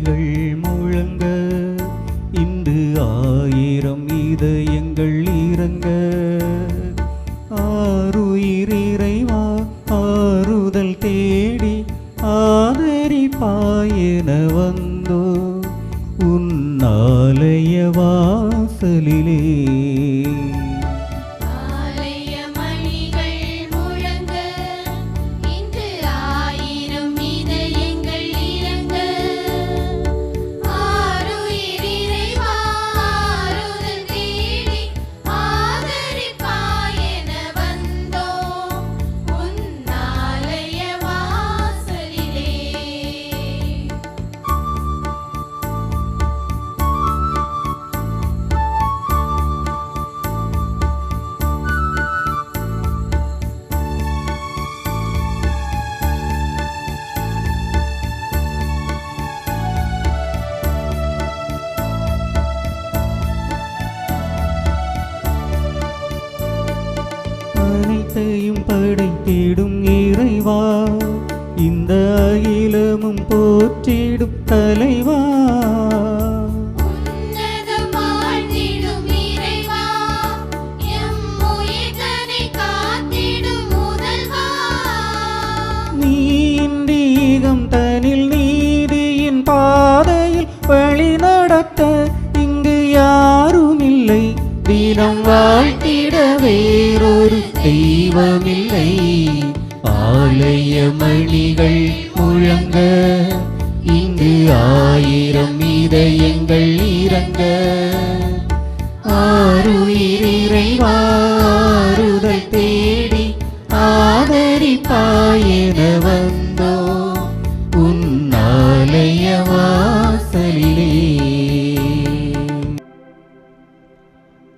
மணிகள் முழங்க, இன்று 1000 இதயங்கள் இறங்க, ஆருயிர் இறைவா ஆறுதல் தேடி ஆதரிப்பாயென வந்தோ உன் ஆலய வாசலிலே. அனைத்தையும் படைத்திடும் இறைவா, இந்த அகிலமும் போற்றிடும் தலைவா, நீந்தீகம் தனில் நீதியின் பாதையில் வழி நடத்த இங்கு யாருமில்லை, தினம் வாழ்த்திட வேறொரு தெய்வமில்லை. ஆலய மணிகள் முழங்க, இங்கு 1000 இதயங்கள் இறங்க, ஆருயிர் இறைவா ஆறுதல் தேடி ஆதரிப்பாயென வந்தோ உன் ஆலய வாசலிலே.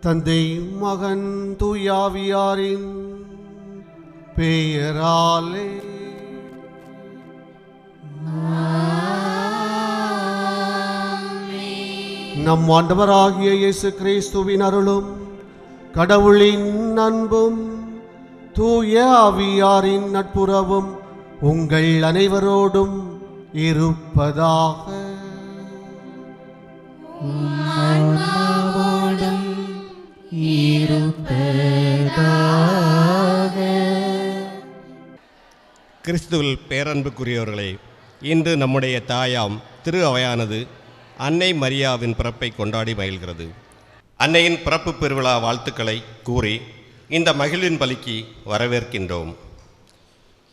தந்தை மகன் தூயாவியாரின் பெயராலே நம் ஆண்டவராகிய இயேசு கிறிஸ்துவின் அருளும் கடவுளின் அன்பும் தூய ஆவியாரின் நட்புறவும் உங்கள் அனைவரோடும் இருப்பதாக. கிறிஸ்துவில் பேரன்புக்குரியவர்களே, இன்று நம்முடைய தாயாம் திரு அவையானது அன்னை மரியாவின் பிறப்பை கொண்டாடி மகிழ்கிறது. அன்னையின் பிறப்பு பெருவிழா வாழ்த்துக்களை கூறி இந்த மகிழ்வின் பலிக்கு வரவேற்கின்றோம்.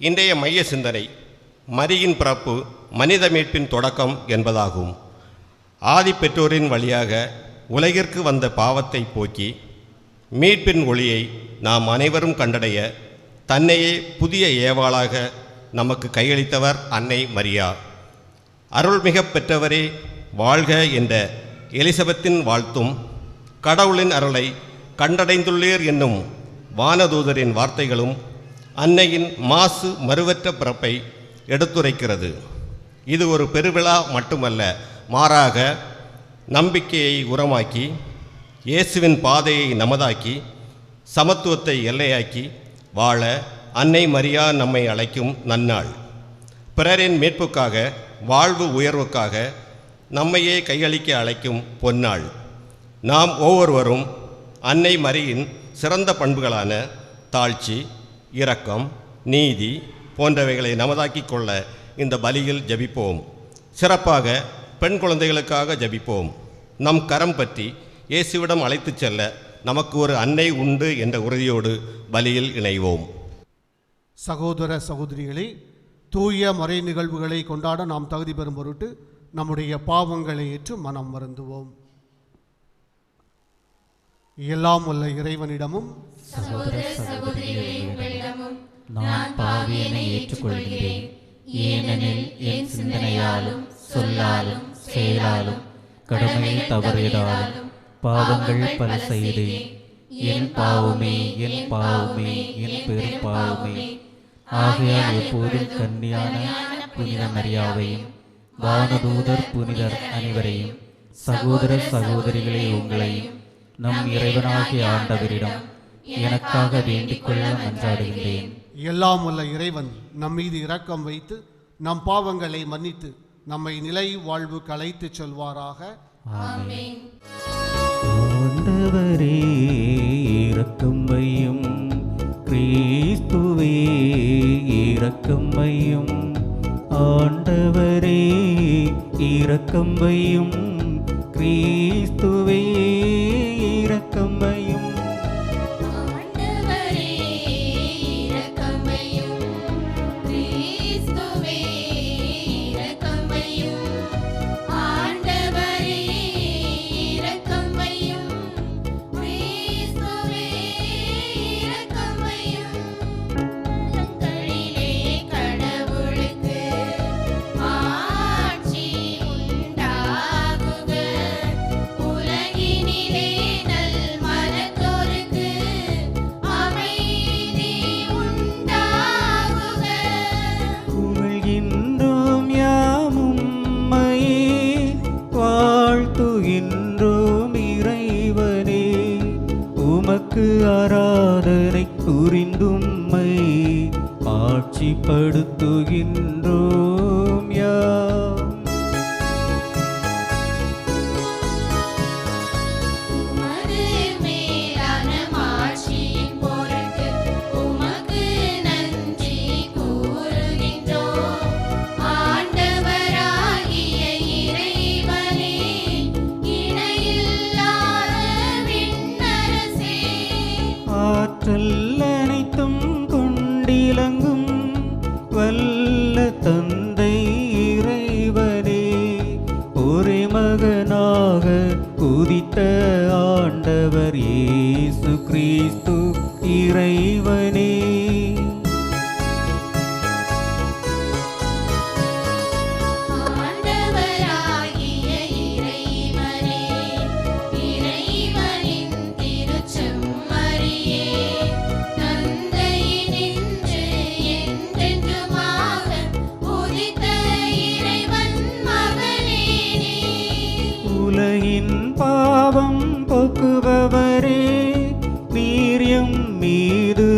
இன்றைய மைய சிந்தனை மரியின் பிறப்பு மனித மீட்பின் தொடக்கம் என்பதாகும். ஆதி பெற்றோரின் வழியாக உலகிற்கு வந்த பாவத்தை போக்கி மீட்பின் ஒளியை நாம் அனைவரும் கண்டடைய தன்னையே புதிய ஏவாளாக நமக்கு கையளித்தவர் அன்னை மரியா. அருள்மிக பெற்றவரே வாழ்க என்ற எலிசபெத்தின் வாழ்த்தும், கடவுளின் அருளை கண்டடைந்துள்ளீர் என்னும் வானதூதரின் வார்த்தைகளும் அன்னையின் மாசு மறுவற்ற பிறப்பை எடுத்துரைக்கிறது. இது ஒரு பெருவிழா மட்டுமல்ல, மாறாக நம்பிக்கையை உரமாக்கி, இயேசுவின் பாதையை நமதாக்கி, சமத்துவத்தை எல்லையாக்கி வாழ அன்னை மரியா நம்மை அழைக்கும் நன்னாள். பிறரின் மீட்புக்காக, வாழ்வு உயர்வுக்காக நம்மையே கையளிக்க அழைக்கும் பொன்னாள். நாம் ஒவ்வொருவரும் அன்னை மரியின் சிறந்த பண்புகளான தாழ்ச்சி, இரக்கம், நீதி போன்றவைகளை நமதாக்கிக் கொள்ள இந்த பலியில் ஜபிப்போம். சிறப்பாக பெண் குழந்தைகளுக்காக ஜபிப்போம். நம் கரம் பற்றி இயேசுவிடம் அழைத்துச் செல்ல நமக்கு ஒரு அன்னை உண்டு என்ற உறுதியோடு பலியில் இணைவோம். சகோதர சகோதரிகளே, தூய மறை நிகழ்வுகளை கொண்டாட நாம் தகுதி பெறும் பொருட்டு நம்முடைய பாவங்களை ஏற்று மனம் வருந்துவோம். எல்லாம் உள்ள இறைவனிடமும் சகோதர சகோதரிகளிடமும் நான் பாவியனை ஏற்றுக்கொள்கிறேன். ஏனெனில் என் சிந்தனையாலும் சொல்லாலும் செயலாலும் கடமையை தவறியதாலும் பாவங்கள் பல செய்தேன். என் பாவமே, என் பாவமே, என் பெரும் பாவமே. ஆகையால் எப்போதும் கன்னியான புனித மரியாவையும் வானதூதர் புனிதர் அனைவரையும் சகோதர சகோதரிகளே உங்களையும் நம் இறைவனாகிய ஆண்டவரிடம் எனக்காக வேண்டிக் கொள்ள மன்றாடுகின்றேன். எல்லாம் உள்ள இறைவன் நம் மீது இரக்கம் வைத்து நம் பாவங்களை மன்னித்து நம்மை நிலை வாழ்வுக்கு அழைத்துச் செல்வாராக. ஆமென். ஆண்டவரே இரக்கம் வையும், கிறிஸ்துவே இரக்கம் வையும். ஆண்டவரே இரக்கம் வையும், கிறிஸ்துவே இரக்கம் வையும். ஆண்டவரே இரக்கம் வையும், கிறிஸ்துவே இரக்கம் வையும். ஆண்டவரே இரக்கம் வையும், கிறிஸ்துவே இரக்கம் வையும். உலகங்களிலே கடவுளுக்கு ஆட்சி உண்டாகுக. உலகினிலே நல் மனத்தோருக்கு அமைதி உண்டாகுக. புகழ்கின்றோம் யாமும்மையே, வாழ்த்துகின்றோம் இறைவனே. உமக்கு ஆராதனை புரிந்தும்மை ஆட்சிப்படுத்துகின்றோம் யாம். உமது மேலான மாட்சியின் பொருட்டு உமக்கு நன்றி கூறுகின்றோம். ஆண்டவராகிய இறைவனே, இணையில்லாத விண்ணரசே, ஆற்றல் அனைத்தும் கொண்டிலங்கும் வல்ல தந்தை இறைவனே. ஒரே மகனாக உதித்த ஆண்டவர் இயேசு கிறிஸ்து இறைவனே. ஆண்டவராகிய இறைவனே, இறைவனின் திருச்செம்மறியே, தந்தையினின்று என்றென்றுமாக உதித்த இறைவன் மகனே நீ. உலகின் பாவம் போக்குபவரே, நீர் எம் மீது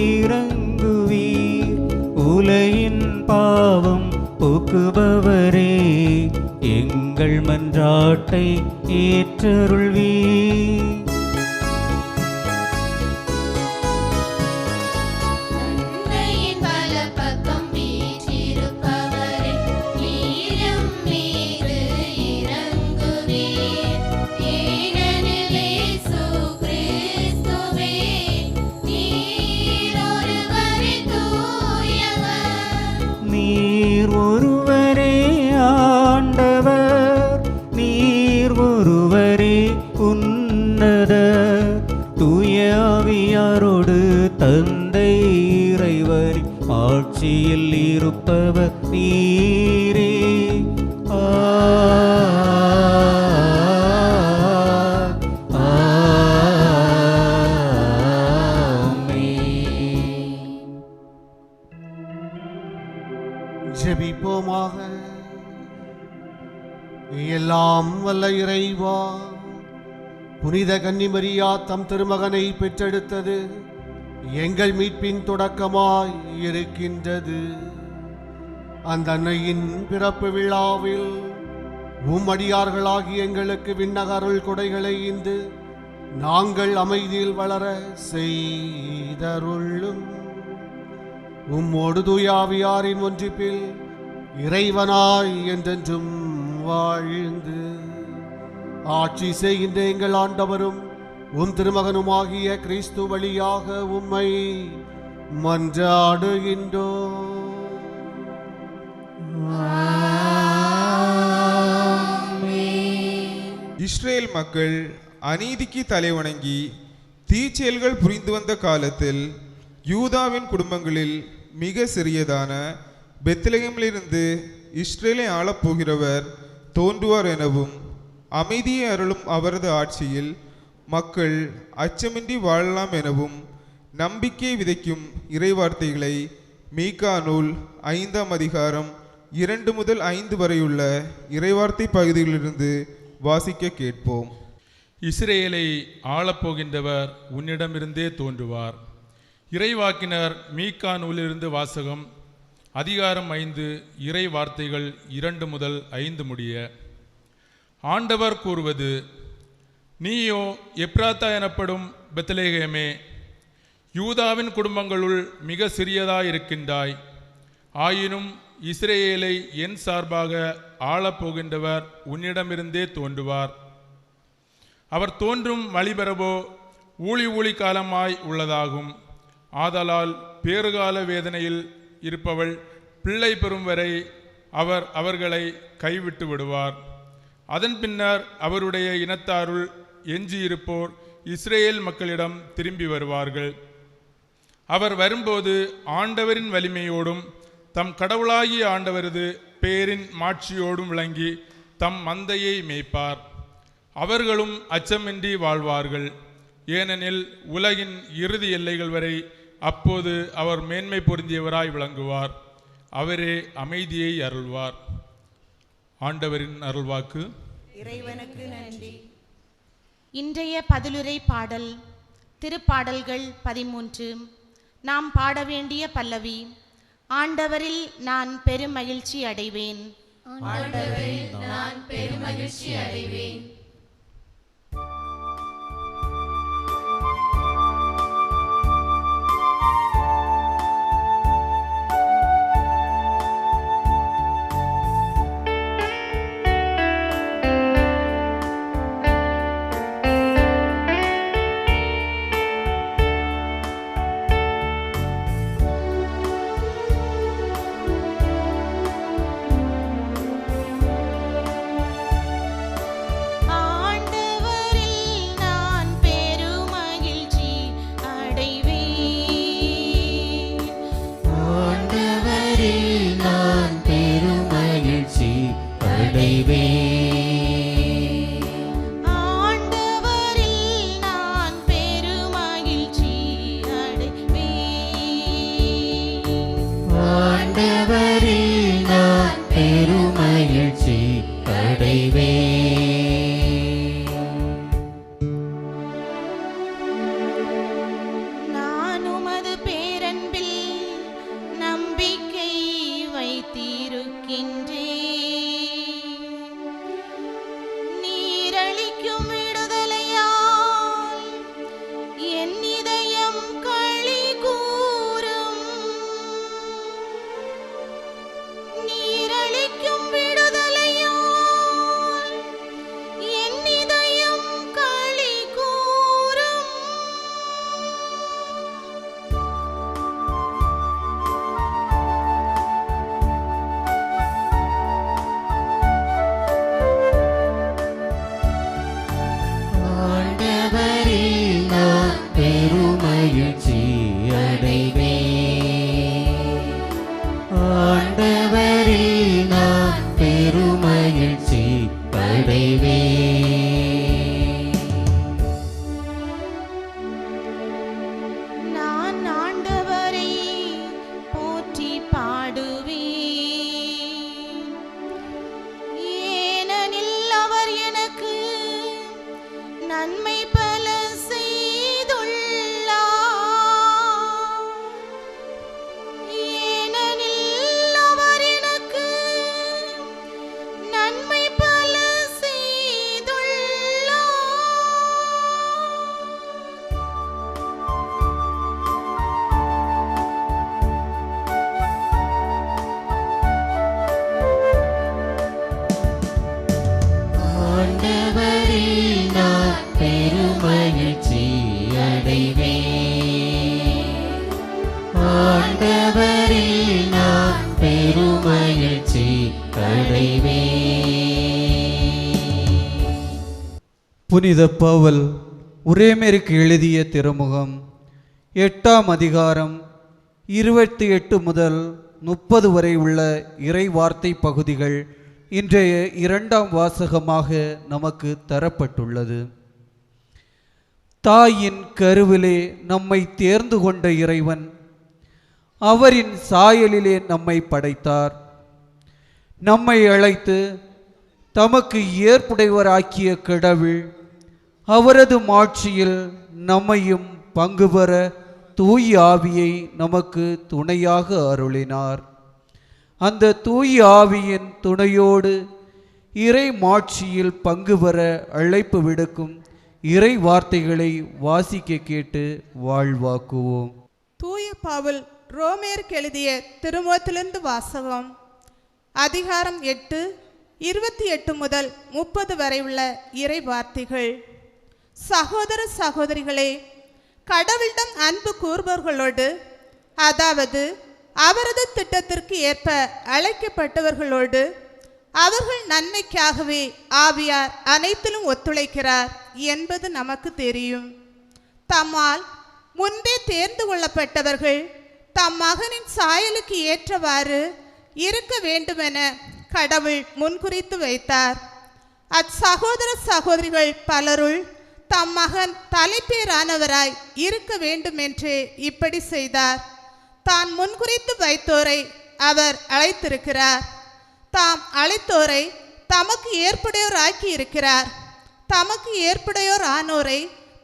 இறங்குவீர். உலகின் பாவம் போக்குபவரே, எங்கள் மன்றாட்டை ஏற்றருள்வீர். தந்தையின் வலப்பக்கம் வீற்றிருப்பவரே, நீர் எம் மீது இறங்குவீர். ஏனெனில் இயேசு கிறிஸ்துவே, நீர் ஒருவரே தூயவர். நீர் ஒருவரே ஆண்டவர், நீர் ஒருவரே உன்னதர். தூய ஆவியாரோடு தந்தை இறைவர் ஆட்சியில் இருப்பவர் நீரே. ஆமென். ஜெபிப்போமாக. எல்லாம் வல்ல இறைவா, புனித கன்னிமரியா தம் திருமகனை பெற்றெடுத்தது எங்கள் மீட்பின் தொடக்கமாய் இருக்கின்றது. அந்த அன்னையின் பிறப்பு விழாவில் அடியார்களாகி எங்களுக்கு விண்ணக அருள் கொடைகளை ஈந்து நாங்கள் அமைதியில் வளர செய்தருளும். உம்மோடு தூயாவியாரின் ஒன்றிப்பில் இறைவனாய் என்றென்றும் வாழ்ந்து ஆட்சி செய்கின்ற எங்கள் ஆண்டவரும் உம் திருமகனுமாகிய கிறிஸ்து வழியாக உம்மை மன்றாடுகின்றோம். இஸ்ரேல் மக்கள் அநீதிக்கு தலைவணங்கி தீச்செயல்கள் புரிந்து வந்த காலத்தில் யூதாவின் குடும்பங்களில் மிக சிறியதான பெத்லகேமிலிருந்து இஸ்ரேலை ஆளப்போகிறவர் தோன்றுவார் எனவும், அமைதியை அருளும் அவரது ஆட்சியில் மக்கள் அச்சமின்றி வாழலாம் எனவும் நம்பிக்கை விதைக்கும் இறைவார்த்தைகளை மீகா நூல் 5ஆம் அதிகாரம் 2 முதல் 5 வரையுள்ள இறைவார்த்தை பகுதிகளிலிருந்து வாசிக்க கேட்போம். இஸ்ரேலை ஆளப்போகின்றவர் உன்னிடமிருந்தே தோன்றுவார். இறைவாக்கினர் மீகா நூலிலிருந்து வாசகம். அதிகாரம் 5 இறை வார்த்தைகள் 2 முதல் 5 முடிய. ஆண்டவர் கூறுவது: நீயோ எப்ராத்தா எனப்படும் பெத்லகேமே, யூதாவின் குடும்பங்களுள் மிக சிறியதாயிருக்கின்றாய். ஆயினும் இஸ்ரேலை என் சார்பாக ஆளப்போகின்றவர் உன்னிடமிருந்தே தோன்றுவார். அவர் தோன்றும் வழிபரவோ ஊழி காலமாய் உள்ளதாகும். ஆதலால் பேறுகால வேதனையில் இருப்பவள் பிள்ளை பெறும் வரை அவர் அவர்களை கைவிட்டு விடுவார். அதன் பின்னர் அவருடைய இனத்தாருள் எஞ்சியிருப்போர் இஸ்ரேல் மக்களிடம் திரும்பி வருவார்கள். அவர் வரும்போது ஆண்டவரின் வலிமையோடும் தம் கடவுளாகிய ஆண்டவரது பேரின் மாட்சியோடும் விளங்கி தம் மந்தையை மேய்ப்பார். அவர்களும் அச்சமின்றி வாழ்வார்கள். ஏனெனில் உலகின் இறுதி எல்லைகள் வரை அப்போது அவர் மேன்மை பொருந்தியவராய் விளங்குவார். அவரே அமைதியை அருள்வார். ஆண்டவரின் அருள்வாக்கு. இறைவனுக்கு நன்றி. இன்றைய பதிலுரை பாடல் திருப்பாடல்கள் 13. நாம் பாட வேண்டிய பல்லவி: ஆண்டவரில் நான் பெருமகிழ்ச்சி அடைவேன். ஆண்டவரில் நான் பெருமகிழ்ச்சி அடைவேன். புனித பவுல் உரோமேருக்கு எழுதிய திருமுகம் 8ஆம் அதிகாரம் 28 முதல் 30 வரை உள்ள இறை வார்த்தை பகுதிகள் இன்றைய 2ஆம் வாசகமாக நமக்கு தரப்பட்டுள்ளது. தாயின் கருவிலே நம்மை தேர்ந்து கொண்ட இறைவன் அவரின் சாயலிலே நம்மை படைத்தார். நம்மை அழைத்து தமக்கு ஏற்புடையவராக்கிய கடவுள் அவரது மாட்சியில் நம்மையும் பங்கு பெற தூய ஆவியை நமக்கு துணையாக அருளினார். அந்த தூய ஆவியின் துணையோடு இறை மாட்சியில் பங்கு பெற அழைப்பு விடுக்கும் இறை வார்த்தைகளை வாசிக்க கேட்டு வாழ்வாக்குவோம். தூய பவுல் ரோமேருக்கு எழுதிய திருமுகத்திலிருந்து வாசகம். அதிகாரம் 8 28 முதல் 30 வரை உள்ள இறை வார்த்தைகள். சகோதர சகோதரிகளே, கடவுளிடம் அன்பு கூறுபவர்களோடு, அதாவது அவரது திட்டத்திற்கு ஏற்ப அழைக்கப்பட்டவர்களோடு, அவர்கள் நன்மைக்காகவே ஆவியார் அனைத்திலும் ஒத்துழைக்கிறார் என்பது நமக்கு தெரியும். தம்மால் முன்பே தேர்ந்து கொள்ளப்பட்டவர்கள் தம் மகனின் சாயலுக்கு ஏற்றவாறு இருக்க வேண்டுமென கடவுள் முன்குறித்து வைத்தார். அச்சகோதர சகோதரிகள் பலருள் தம் மகன் தலைப்பேரானவராய் இருக்க வேண்டுமென்றே இப்படி செய்தார். தான் முன்குறித்து வைத்தோரை அவர் அழைத்திருக்கிறார். தாம் அழைத்தோரை தமக்கு ஏற்புடையோர் ஆக்கி இருக்கிறார். தமக்கு ஏற்புடையோர் ஆனோரை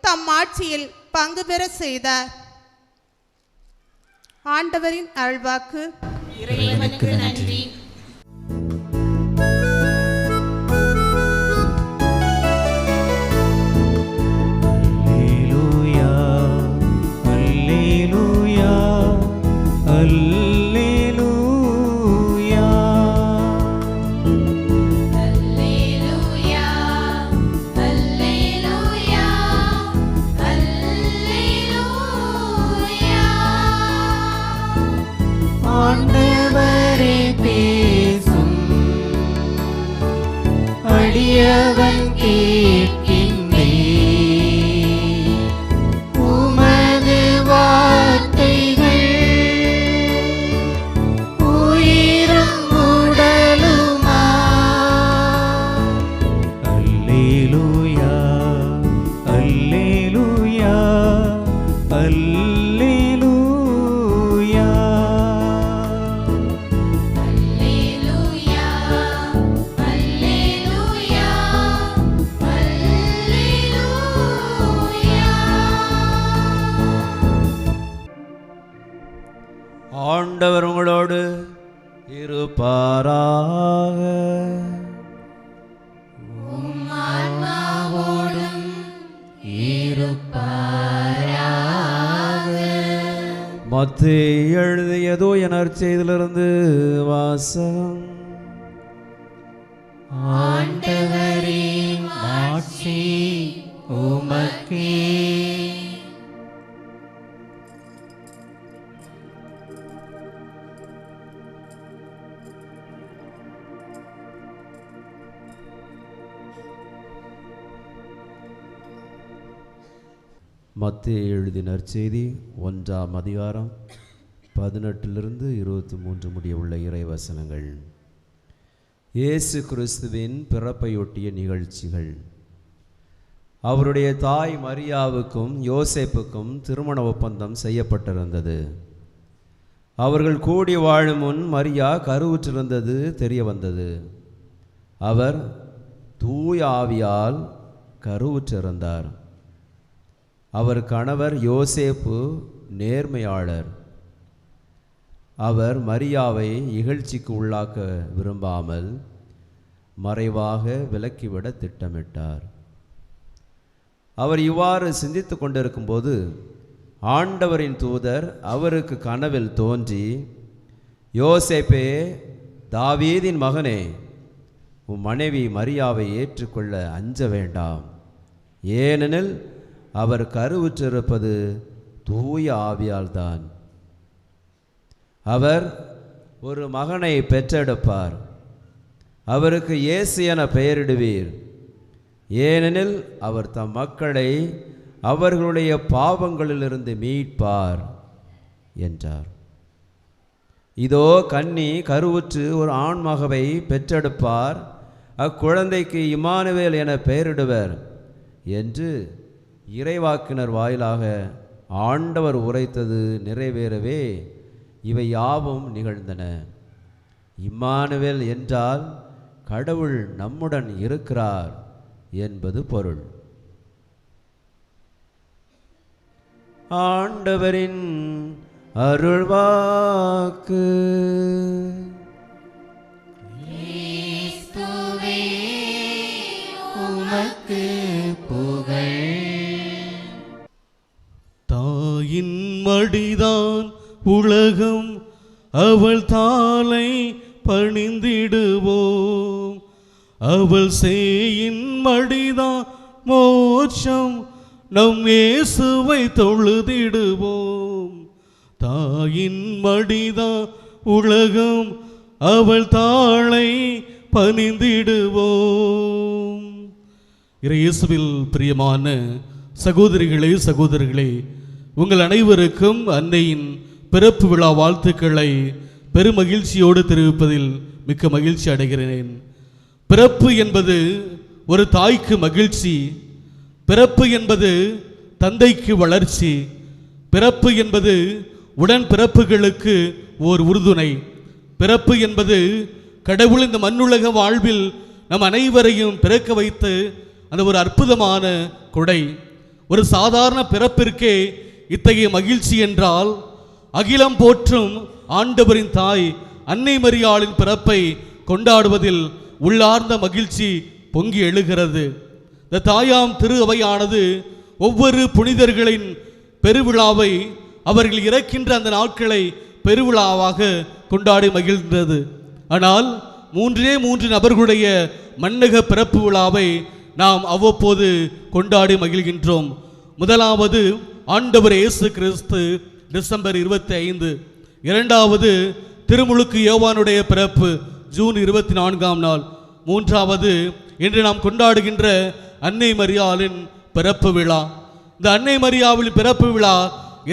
தம் ஆட்சியில் பங்கு பெற செய்தார். ஆண்டவரின் அருள்வாக்கு. இறைவனுக்கு நன்றி. அல்லேலூயா, அல்லேலூயா, அல்லேலூயா, அல்லேலூயா, அல்லேலூயா. ஆண்டவரே பேசும், அடியவன் கேட்கின்றேன். உமது வார்த்தைகள் உயிரும் உடலுமா. அல்லேலூயா, அல்லேலூயா, அல்லேலூயா. அல்லேலூயா, அல்லேலூயா, அல்லேலூயா. ஆண்டவர் உங்களோடு இருப்பாராக. ஆன்மாவோடும் இருப்பாராக. மத்தேயு எழுதியதோ என் நற்செய்தியிலிருந்து வாசகம். ஆண்டவரே மாட்சி உமக்கே. மத்தேயு எழுதிய நற்செய்தி 1ஆம் அதிகாரம் 18 23 முடிய உள்ள இறைவசனங்கள். இயேசு கிறிஸ்துவின் பிறப்பையொட்டிய நிகழ்ச்சிகள். அவருடைய தாய் மரியாவுக்கும் யோசேப்புக்கும் திருமண ஒப்பந்தம் செய்யப்பட்டிருந்தது. அவர்கள் கூடி வாழும் முன் மரியா கருவுற்றிருந்தது தெரிய வந்தது. அவர் தூய ஆவியால் கருவுற்றிருந்தார். அவர் கணவர் யோசேப்பு நேர்மையாளர். அவர் மரியாவை இகழ்ச்சிக்கு உள்ளாக்க விரும்பாமல் மறைவாக விலக்கிவிட திட்டமிட்டார். அவர் இவ்வாறு சிந்தித்து கொண்டிருக்கும்போது ஆண்டவரின் தூதர் அவருக்கு கனவில் தோன்றி, யோசேப்பே, தாவீதின் மகனே, உன் மனைவி மரியாவை ஏற்றுக்கொள்ள அஞ்ச வேண்டாம். ஏனெனில் அவர் கருவுற்றிருப்பது தூய ஆவியால்தான். அவர் ஒரு மகனை பெற்றெடுப்பார். அவருக்கு இயேசு என பெயரிடுவீர். ஏனெனில் அவர் தம் மக்களை அவர்களுடைய பாவங்களிலிருந்து மீட்பார் என்றார். இதோ கன்னி கருவுற்று ஒரு ஆண்மகவை பெற்றெடுப்பார். அக்குழந்தைக்கு இம்மானுவேல் என பெயரிடுவர் என்று இறைவாக்கினர் வாயிலாக ஆண்டவர் உரைத்தது நிறைவேறவே இவை யாவும் நிகழ்ந்தன. இம்மானுவேல் என்றால் கடவுள் நம்முடன் இருக்கிறார் என்பது பொருள். ஆண்டவரின் அருள்வாக்கு. உமக்கு புகழ். தாயின் மடிதான் உலகம், அவள் தாளை பணிந்திடுவோம். அவள் சேயின் மடிதான் மோட்சம், நம் இயேசுவை தொழுதிடுவோம். தாயின் மடிதான் உலகம், அவள் தாளை பணிந்திடுவோம். இயேசுவில் பிரியமான சகோதரிகளே சகோதரர்களே, உங்கள் அனைவருக்கும் அன்னையின் பிறப்பு விழா வாழ்த்துக்களை பெருமகிழ்ச்சியோடு தெரிவிப்பதில் மிக்க மகிழ்ச்சி அடைகிறேன். பிறப்பு என்பது ஒரு தாய்க்கு மகிழ்ச்சி, பிறப்பு என்பது தந்தைக்கு வளர்ச்சி, பிறப்பு என்பது உடன் பிறப்புகளுக்கு ஓர் உறுதுணை, பிறப்பு என்பது கடவுள் இந்த மண்ணுலக வாழ்வில் நம் அனைவரையும் பிறக்க வைத்து அந்த ஒரு அற்புதமான கொடை. ஒரு சாதாரண பிறப்பிற்கே இத்தகைய மகிழ்ச்சி என்றால், அகிலம் போற்றும் ஆண்டவரின் தாய் அன்னை மரியாளின் பிறப்பை கொண்டாடுவதில் உள்ளார்ந்த மகிழ்ச்சி பொங்கி எழுகிறது. இந்த தாயாம் திரு அவையானது ஒவ்வொரு புனிதர்களின் பெருவிழாவை, அவர்கள் இறக்கின்ற அந்த நாட்களை பெருவிழாவாக கொண்டாடி மகிழ்ந்தது. ஆனால் 3 நபர்களுடைய மன்னக பிறப்பு விழாவை நாம் அவ்வப்போது கொண்டாடி மகிழ்கின்றோம். முதலாவது ஆண்டவர் இயேசு கிறிஸ்து டிசம்பர் 25. இரண்டாவது திருமுழுக்கு யோவானுடைய பிறப்பு ஜூன் 24ஆம் நாள். மூன்றாவது இன்று நாம் கொண்டாடுகின்ற அன்னை மரியாளின் பிறப்பு விழா. இந்த அன்னை மரியாவின் பிறப்பு விழா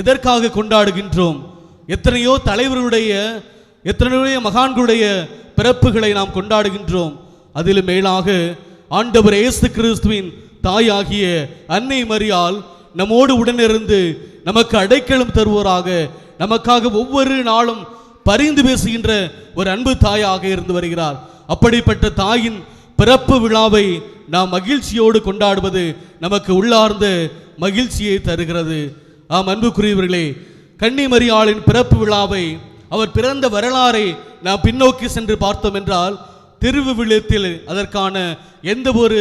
எதற்காக கொண்டாடுகின்றோம்? எத்தனையோ தலைவர்களுடைய, எத்தனையோ மகான்களுடைய பிறப்புகளை நாம் கொண்டாடுகின்றோம். அதிலும் மேலாக ஆண்டவர் இயேசு கிறிஸ்துவின் தாயாகிய அன்னை மரியாள் நம்மோடு உடனிருந்து நமக்கு அடைக்கலம் தருவோராக, நமக்காக ஒவ்வொரு நாளும் பரிந்து பேசுகின்ற ஒரு அன்பு தாயாக இருந்து வருகிறார். அப்படிப்பட்ட தாயின் பிறப்பு விழாவை நாம் மகிழ்ச்சியோடு கொண்டாடுவது நமக்கு உள்ளார்ந்த மகிழ்ச்சியை தருகிறது. ஆம் அன்புக்குரியவர்களே, கன்னி மரியாளின் பிறப்பு விழாவை, அவர் பிறந்த வரலாறை நாம் பின்னோக்கி சென்று பார்த்தோம் என்றால், திருவிவிலியத்தில் அதற்கான எந்த ஒரு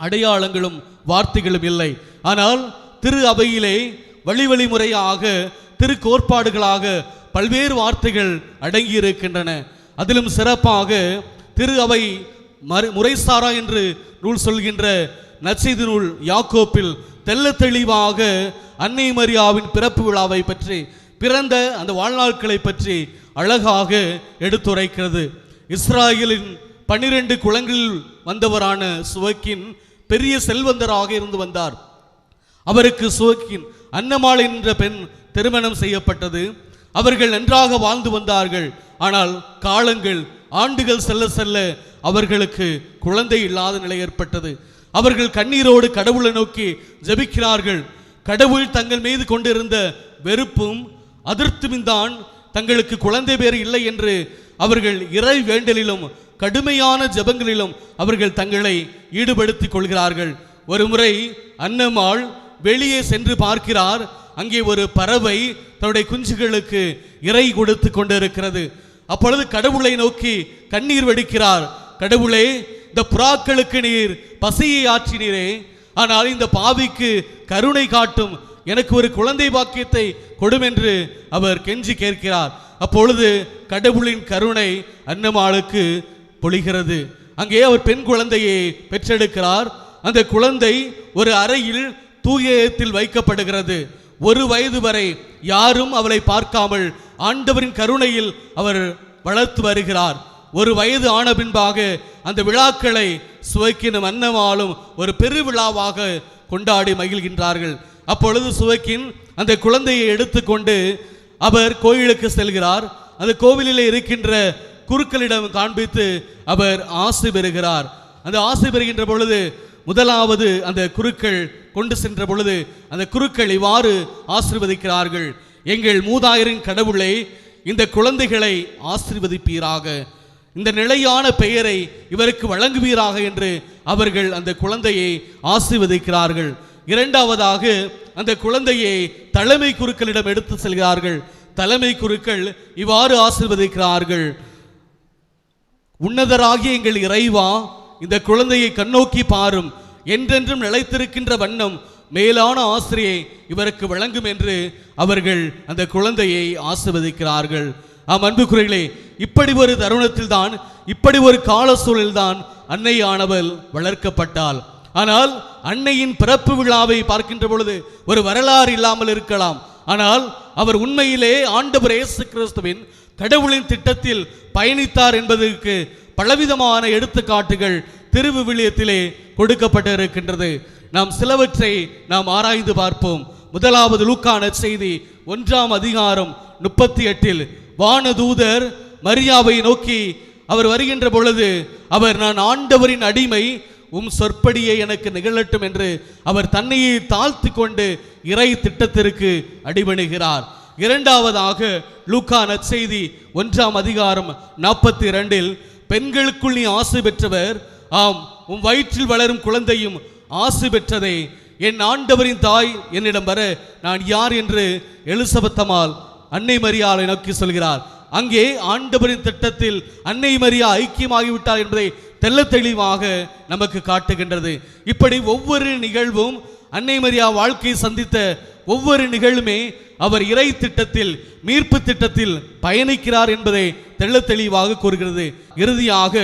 அடையாளங்களும் வார்த்தைகளும் இல்லை. ஆனால் திரு அவையிலே வழி முறையாக திருக்கோட்பாடுகளாக பல்வேறு வார்த்தைகள் அடங்கியிருக்கின்றன. அதிலும் சிறப்பாக திரு அவை முறைசாரா என்று நூல் சொல்கின்ற நற்செய்தி நூல் யாக்கோப்பில் தெள்ள தெளிவாக அன்னை மரியாவின் பிறப்பு விழாவை பற்றி, பிறந்த அந்த வாழ்நாட்களை பற்றி அழகாக எடுத்துரைக்கிறது. இஸ்ராயலின் 12 குலங்களில் வந்தவரான சுவக்கின் பெரிய செல்வந்தராக இருந்து வந்தார். அவருக்கு சுவக்கின் அன்னமாள் என்ற பெண் திருமணம் செய்யப்பட்டது. அவர்கள் நன்றாக வாழ்ந்து வந்தார்கள். ஆனால் காலங்கள், ஆண்டுகள் செல்ல செல்ல அவர்களுக்கு குழந்தை இல்லாத நிலை ஏற்பட்டது. அவர்கள் கண்ணீரோடு கடவுளை நோக்கி ஜெபிக்கிறார்கள். கடவுள் தங்கள் மீது கொண்டிருந்த வெறுப்பும் அதிருப்தியும் தான் தங்களுக்கு குழந்தை பேர் இல்லை என்று அவர்கள் இறை வேண்டலிலும் கடுமையான ஜெபங்களிலும் அவர்கள் தங்களை ஈடுபடுத்திக் கொள்கிறார்கள். ஒரு முறை அன்னமாள் வெளியே சென்று பார்க்கிறார். அங்கே ஒரு பறவை தன்னுடைய குஞ்சுகளுக்கு இறை கொடுத்து கொண்டிருக்கிறது. அப்பொழுது கடவுளை நோக்கி கண்ணீர் வடிக்கிறார். கடவுளே, இந்த புறாக்களுக்கு நீர் பசியை ஆற்றினீரே, ஆனால் இந்த பாவிக்கு கருணை காட்டும், எனக்கு ஒரு குழந்தை பாக்கியத்தை கொடும் என்று அவர் கெஞ்சி கேட்கிறார். அப்பொழுது கடவுளின் கருணை அன்னமாளுக்கு பொழிகிறது. அங்கே அவர் பெண் குழந்தையை பெற்றெடுக்கிறார். அந்த குழந்தை ஒரு அறையில் தூயத்தில் வைக்கப்படுகிறது. 1 வயது வரை யாரும் அவளை பார்க்காமல் ஆண்டவரின் கருணையில் அவர் வளர்த்து வருகிறார். 1 வயது ஆன பின்பாக அந்த விழாக்களை சுவைக்கினும் அன்னமாலும் ஒரு பெருவிழாவாக கொண்டாடி மகிழ்கின்றார்கள். அப்பொழுது சுவைக்கின் அந்த குழந்தையை எடுத்துக்கொண்டு அவர் கோயிலுக்கு செல்கிறார். அந்த கோவிலில் இருக்கின்ற குருக்களிடம் காண்பித்து அவர் ஆசி பெறுகிறார். அந்த ஆசி பெறுகின்ற பொழுது முதலாவது அந்த குருக்கள் கொண்டு சென்ற பொழுது அந்த குருக்கள் இவ்வாறு ஆசீர்வதிக்கிறார்கள்: எங்கள் மூதாயரின் கடவுளை, இந்த குழந்தைகளை ஆசீர்வதிப்பீராக, இந்த நிலையான பெயரை இவருக்கு வழங்குவீராக என்று அவர்கள் அந்த குழந்தையை ஆசீர்வதிக்கிறார்கள். இரண்டாவதாக அந்த குழந்தையை தலைமை குருக்களிடம் எடுத்து செல்கிறார்கள். தலைமை குருக்கள் இவ்வாறு ஆசீர்வதிக்கிறார்கள்: உன்னதராகிய எங்கள் இறைவா, இந்த குழந்தையை கண்ணோக்கி பாரும், என்றென்றும் நிலைத்திருக்கின்ற வண்ணம் மேலான ஆசிரியை இவருக்கு வழங்கும் என்று அவர்கள் அந்த குழந்தையை ஆசீர்வதிக்கிறார்கள். அன்புக்குரியவர்களே, இப்படி ஒரு தருணத்தில் தான், இப்படி ஒரு கால சூழலில்தான் அன்னையானவள் வளர்க்கப்பட்டாள். ஆனால் அன்னையின் பிறப்பு விழாவை பார்க்கின்ற பொழுது ஒரு வரலாறு இல்லாமல் இருக்கலாம். ஆனால் அவர் உண்மையிலே ஆண்டவர் இயேசு கிறிஸ்துவின் கடவுளின் திட்டத்தில் பயணித்தார் என்பதற்கு பலவிதமான எடுத்துக்காட்டுகள் திருவிவிலியத்திலே கொடுக்கப்பட்டு இருக்கின்றது. நாம் சிலவற்றை நாம் ஆராய்ந்து பார்ப்போம். முதலாவது லூக்கா நற்செய்தி 1ஆம் அதிகாரம் 38 வானதூதர் மரியாவை நோக்கி அவர் வருகின்ற பொழுது அவர், நான் ஆண்டவரின் அடிமை, உம் சொற்படியை எனக்கு நிகழட்டும் என்று அவர் தன்னையை தாழ்த்தி கொண்டு இறை திட்டத்திற்கு அடிபணிகிறார். இரண்டாவதாக லூக்கா நற்செய்தி 1ஆம் அதிகாரம் 42 பெண்களுக்குள் நீ ஆசை பெற்றவர், ஆம் உம் வயிற்றில் வளரும் குழந்தையும் ஆசை பெற்றதே, என் ஆண்டவரின் தாய் என்னிடம் வர நான் யார் என்று எலிசபெத்தம்மாள் அன்னை மரியாளை நோக்கி சொல்கிறார். அங்கே ஆண்டவரின் திட்டத்தில் அன்னை மரியா ஐக்கியமாகிவிட்டார் என்பதை தெள்ள தெளிவாக நமக்கு காட்டுகின்றது. இப்படி ஒவ்வொரு நிகழ்வும், அன்னை மரியா வாழ்க்கையை சந்தித்த ஒவ்வொரு நிகழ்வுமே அவர் இறை திட்டத்தில், மீட்பு திட்டத்தில் பயணிக்கிறார் என்பதை தெள்ள தெளிவாக கூறுகிறது. இறுதியாக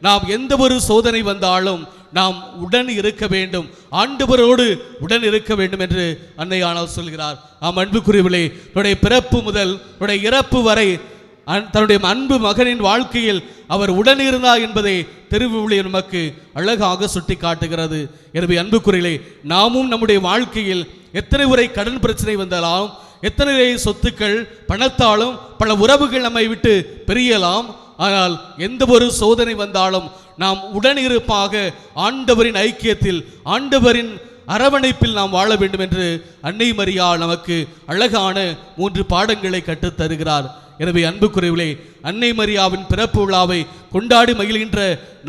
நாம் எந்த ஒரு சோதனை வந்தாலும் நாம் உடன் இருக்க வேண்டும், ஆண்டவரோடு உடன் இருக்க வேண்டும் என்று அன்னையானவர் சொல்கிறார். அன்புக்குரியவர்களே, தன்னுடைய பிறப்பு முதல் தன்னுடைய இறப்பு வரை தன்னுடைய அன்பு மகனின் வாழ்க்கையில் அவர் உடன் இருந்தார் என்பதை திருவிவிலியம் நமக்கு அழகாக சுட்டி காட்டுகிறது. எனவே அன்புக்குரியவர்களே, நாமும் நம்முடைய வாழ்க்கையில் எத்தனை முறை கடன் பிரச்சனை வந்தாலும், எத்தனை சொத்துக்கள் பணத்தாலும் பல உறவுகள் நம்மை விட்டு பிரியலாம். ஆனால் எந்த ஒரு சோதனை வந்தாலும் நாம் உடனிருப்பாக ஆண்டவரின் ஐக்கியத்தில், ஆண்டவரின் அரவணைப்பில் நாம் வாழ வேண்டும் என்று அன்னை மரியா நமக்கு அழகான 3 பாடங்களை கற்றுத் தருகிறார். எனவே அன்புக்குரியவர்களே, அன்னை மரியாவின் பிறப்பு விழாவை கொண்டாடி மகிழ்கின்ற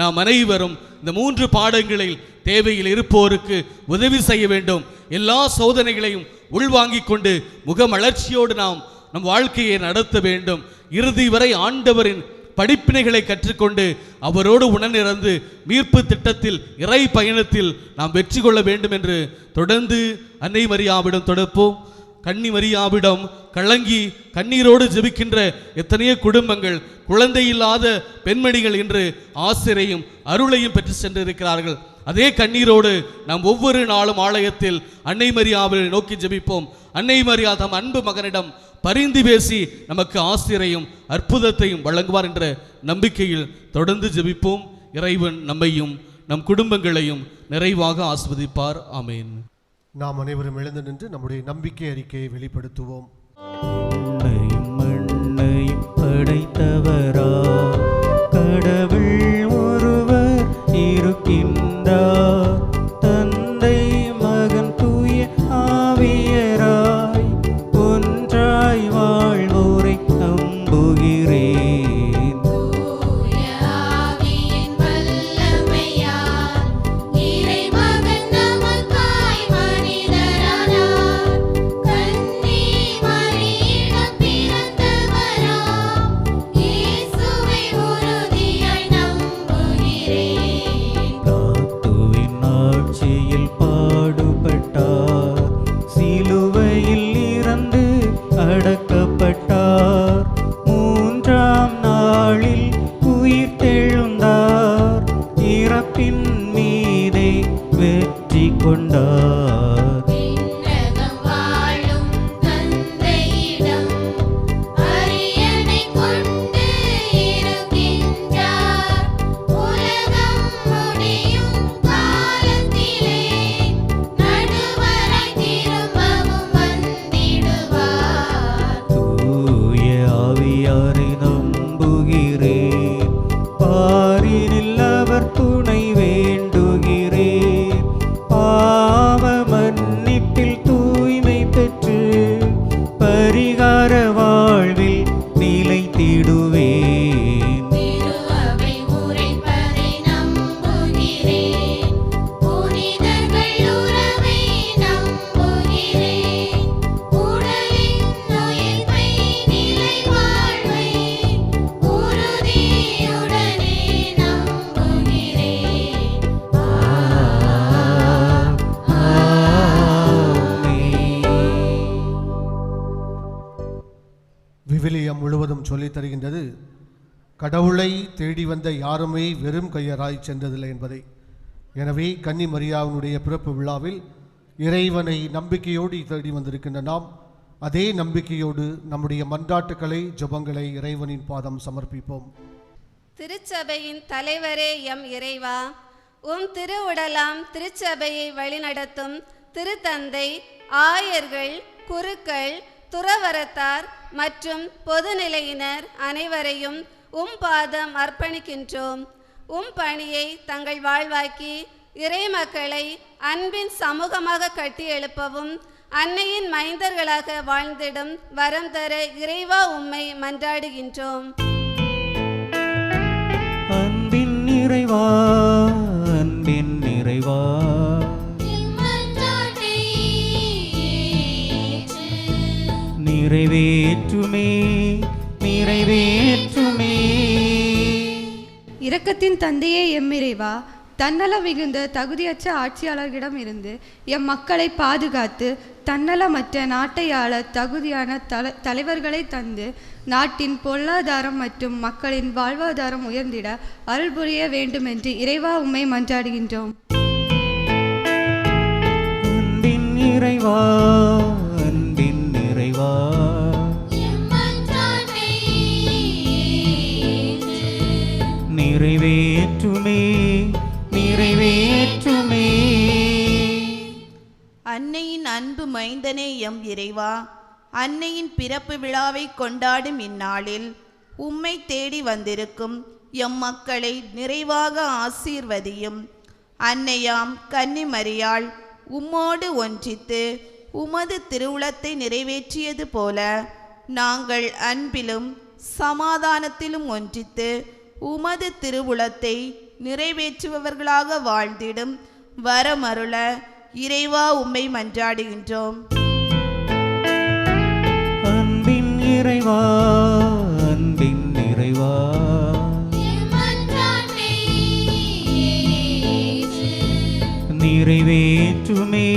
நாம் அனைவரும் இந்த 3 பாடங்களில் தேவையில் இருப்போருக்கு உதவி செய்ய வேண்டும். எல்லா சோதனைகளையும் உள்வாங்கிக் கொண்டு முகமலர்ச்சியோடு நாம் நம் வாழ்க்கையை நடத்த வேண்டும். இறுதி வரை ஆண்டவரின் படிப்பினைகளை கற்றுக்கொண்டு அவரோடு உடனிருந்து மீட்பு திட்டத்தில், இறை பயணத்தில் நாம் வெற்றி கொள்ள வேண்டும் என்று தொடர்ந்து அன்னை மரியாவிடம் தொடர்ப்போம். கன்னி மரியாவிடம் கலங்கி கண்ணீரோடு ஜெபிக்கின்ற எத்தனையோ குடும்பங்கள், குழந்தை இல்லாத பெண்மணிகள் இன்று ஆசிரையும் அருளையும் பெற்று சென்றிருக்கிறார்கள். அதே கண்ணீரோடு நாம் ஒவ்வொரு நாளும் ஆலயத்தில் அன்னை மரியாவை நோக்கி ஜெபிப்போம். அன்னை மரியா தம் அன்பு மகனிடம் பரிந்து பேசி நமக்கு ஆசிரையும் அற்புதத்தையும் வழங்குவார் என்ற நம்பிக்கையில் தொடர்ந்து ஜெபிப்போம். இறைவன் நம்மையும் நம் குடும்பங்களையும் நிறைவாக ஆஸ்வதிப்பார். ஆமேன். நாம் அனைவரும் எழுந்து நின்று நம்முடைய நம்பிக்கை அறிக்கையை வெளிப்படுத்துவோம். மண்ணையும் படைத்தவரா கடவுள் ஒருவர் இருக்கின்றார், தந்தை மகன் தூய ஆவியராய் ஒன்றாய் வாழ்வோரை நம்புகிறேன். தூய ஆவியின் வல்லமையால் இறைமகன் நமக்காய் மனிதரானார், கன்னி மரியிடம் பிறந்தவராம் இயேசுவை உறுதியாய் நம்புகிறேன். தாத்துவின் திருமுகம் சொல்லித் தருகின்றது, கடவுளை தேடி வந்த யாருமே வெறும் கையராய் சென்றதில்லை என்பதை. எனவே கன்னி மரியாவினுடைய பிறப்பு விழாவில் இறைவனை நம்பிக்கையோடு தேடி வந்திருக்கின்ற நாம் அதே நம்பிக்கையோடு நம்முடைய மன்றாட்டுக்களை ஜெபங்களை இறைவனின் பாதம் சமர்ப்பிப்போம். திருச்சபையின் தலைவரே எம் இறைவா, உம் திருவுடலாம் திருச்சபையை வழிநடத்தும் திருத்தந்தை, ஆயர்கள், குருக்கள், துறவரத்தார் மற்றும் பொதுநிலையினர் அனைவரையும் உம் பாதம் அர்ப்பணிக்கின்றோம். உம் பணியை தங்கள் வாழ்வாக்கி இறை மக்களை அன்பின் சமூகமாக கட்டி எழுப்பவும் அன்னையின் மைந்தர்களாக வாழ்ந்திடும் வரம் தர இறைவா உம்மை மன்றாடுகின்றோம். அன்பின் நிறைவா, அன்பின் நிறைவா, நிறைவேற்றுமே, நிறைவேற்றுமே. இரக்கத்தின் தந்தையே எம் இறைவா, தன்னலம் மிகுந்த தகுதியற்ற ஆட்சியாளர்களிடம் இருந்து எம் மக்களை பாதுகாத்து தன்னலமற்ற நாட்டை ஆள தகுதியான தலைவர்களை தந்து நாட்டின் பொருளாதாரம் மற்றும் மக்களின் வாழ்வாதாரம் உயர்ந்திட அருள் புரிய வேண்டுமென்று இறைவா உம்மை மன்றாடுகின்றோம். அன்பின் நிறைவா, அன்பின் நிறைவா, நிறைவேற்றுமே, நிறைவேற்றுமே. அன்னையின் அன்பு மைந்தனே எம் இறைவா, அன்னையின் பிறப்பு விழாவை கொண்டாடும் இந்நாளில் உம்மை தேடி வந்திருக்கும் எம் மக்களை நிறைவாக ஆசீர்வதியும். அன்னையாம் கன்னி மரியாள் உம்மோடு ஒன்றித்து உமது திருவுளத்தை நிறைவேற்றியது போல நாங்கள் அன்பிலும் சமாதானத்திலும் ஒன்றித்து உமது திருவுளத்தை நிறைவேற்றுபவர்களாக வாழ்ந்திடும் வரமருள இறைவா உம்மை மன்றாடுகின்றோம். அன்பின் நிறைவா, அன்பின் நிறைவா, நிறைவேற்றுமே,